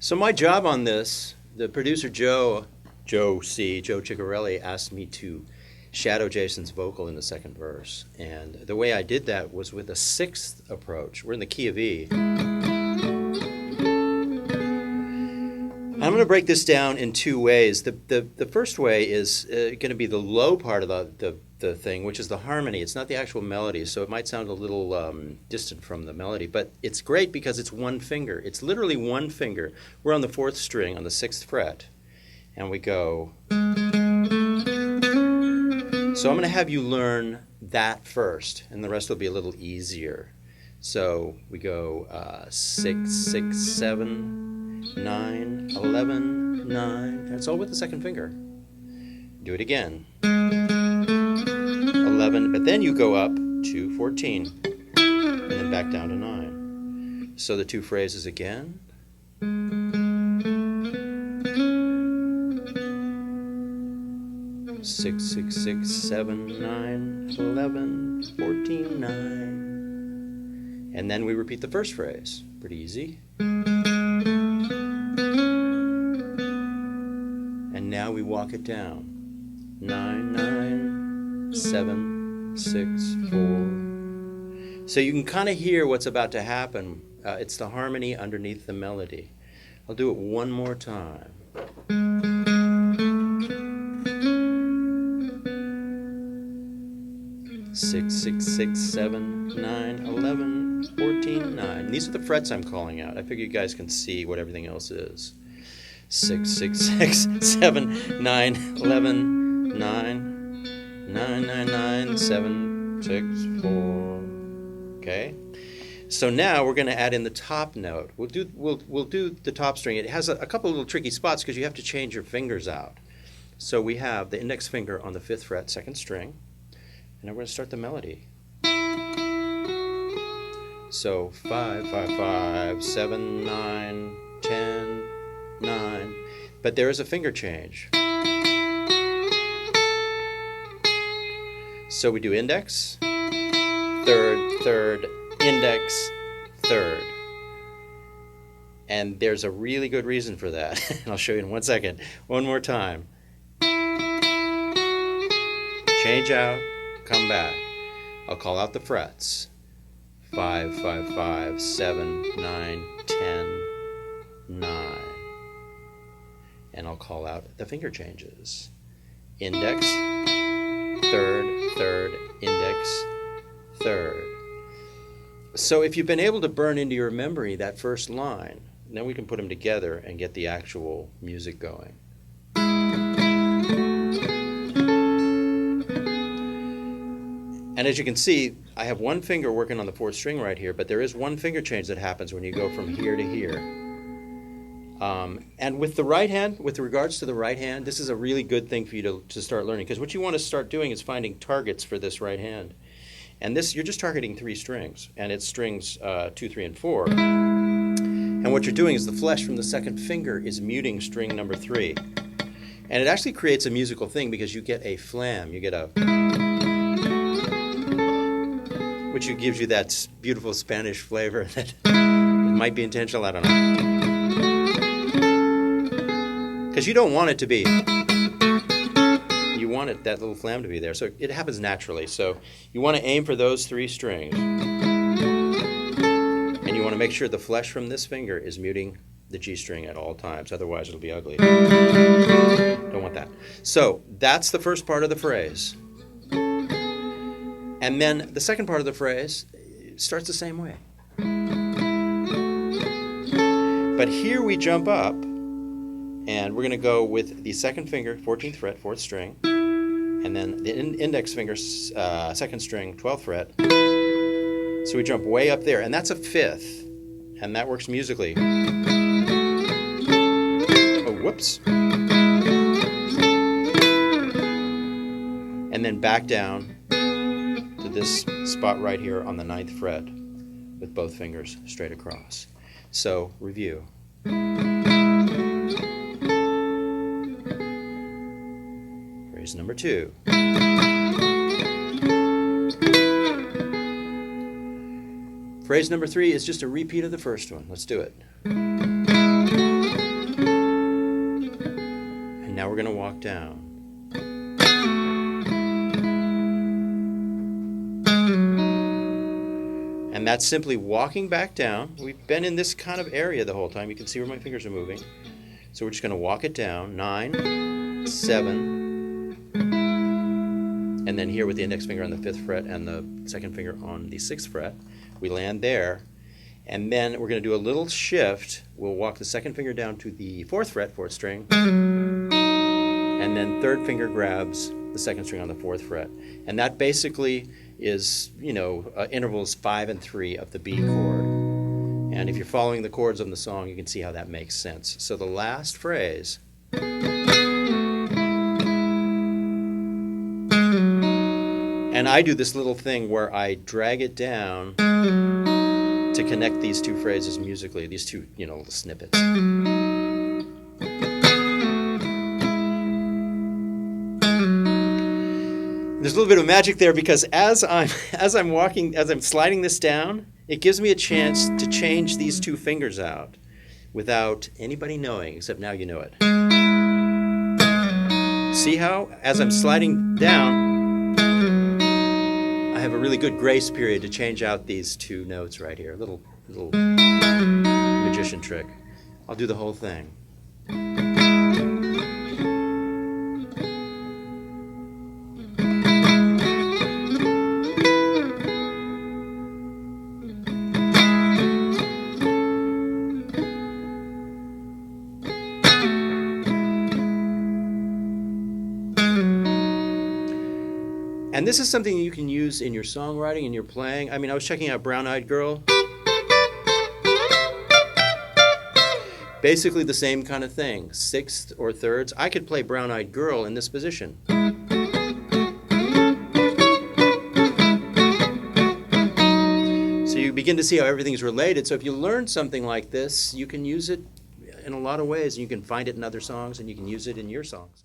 So my job on this, the producer Joe Ciccarelli asked me to shadow Jason's vocal in the second verse. And the way I did that was with a sixth approach. We're in the key of E. I'm going to break this down in two ways. The first way is going to be the low part of the thing, which is the harmony. It's not the actual melody, so it might sound a little distant from the melody, but it's great because it's one finger. It's literally one finger. We're on the fourth string on the sixth fret, and we go. So I'm going to have you learn that first, and the rest will be a little easier. So we go 6, 6, 7, 9, 11, 9. That's all with the second finger. Do it again. 11, but then you go up to 14, and then back down to 9. So the two phrases again. 6, 6, 6, 7, 9, 11, 14, 9. And then we repeat the first phrase. Pretty easy. And now we walk it down. 9, 9, 7, 6, 4. So you can kind of hear what's about to happen. It's the harmony underneath the melody. I'll do it one more time. 6, 6, 6, 7, 9, 11, 14, 9. These are the frets I'm calling out. I figure you guys can see what everything else is. 6, 6, 6, 7, 9, 11, 9, 9, 9, 9, 7, 6, 4. Okay? So now we're going to add in the top note. We'll do the top string. It has a couple of little tricky spots because you have to change your fingers out. So we have the index finger on the 5th fret, 2nd string. And now we're going to start the melody. So 5, 5, 5, 7, 9, 10, 9. But there is a finger change. So we do index, 3rd, 3rd, index, 3rd. And there's a really good reason for that. And I'll show you in 1 second. One more time. Change out. Come back. I'll call out the frets. 5, 5, 5, 7, 9, 10, 9. And I'll call out the finger changes. Index, 3rd, 3rd, index, 3rd. So if you've been able to burn into your memory that first line, then we can put them together and get the actual music going. And as you can see, I have one finger working on the 4th string right here, but there is one finger change that happens when you go from here to here. And with the right hand, with regards to the right hand, this is a really good thing for you to start learning, because what you want to start doing is finding targets for this right hand. And this, you're just targeting 3 strings, and it's strings 2, 3, and 4. And what you're doing is the flesh from the 2nd finger is muting string number 3. And it actually creates a musical thing because you get a flam, you get a... which gives you that beautiful Spanish flavor that might be intentional, I don't know. Because you don't want it to be. You want that little flam to be there. So it happens naturally. So you want to aim for those 3 strings. And you want to make sure the flesh from this finger is muting the G string at all times. Otherwise it'll be ugly. Don't want that. So that's the first part of the phrase. And then the second part of the phrase starts the same way. But here we jump up, and we're going to go with the 2nd finger, 14th fret, 4th string, and then the index finger, 2nd string, 12th fret. So we jump way up there, and that's a 5th, and that works musically. Oh, whoops. And then back down to this spot right here on the 9th fret with both fingers straight across. So, review. Phrase number 2. Phrase number 3 is just a repeat of the first one. Let's do it. we're going to walk down. And that's simply walking back down. We've been in this kind of area the whole time. You can see where my fingers are moving. So we're just going to walk it down. 9, 7, and then here with the index finger on the 5th fret and the second finger on the 6th fret, we land there. And then we're going to do a little shift. We'll walk the second finger down to the 4th fret, 4th string, and then third finger grabs the second string on the 4th fret. And that basically is, intervals 5 and 3 of the B chord. And if you're following the chords on the song, you can see how that makes sense. So the last phrase, and I do this little thing where I drag it down to connect these two phrases musically, these two, little snippets. There's a little bit of magic there because as I'm sliding this down, it gives me a chance to change these two fingers out without anybody knowing, except now you know it. See how, as I'm sliding down, I have a really good grace period to change out these two notes right here. A little magician trick. I'll do the whole thing. And this is something you can use in your songwriting, in your playing. I was checking out Brown Eyed Girl. Basically the same kind of thing, sixths or thirds. I could play Brown Eyed Girl in this position. So you begin to see how everything's related. So if you learn something like this, you can use it in a lot of ways. You can find it in other songs, and you can use it in your songs.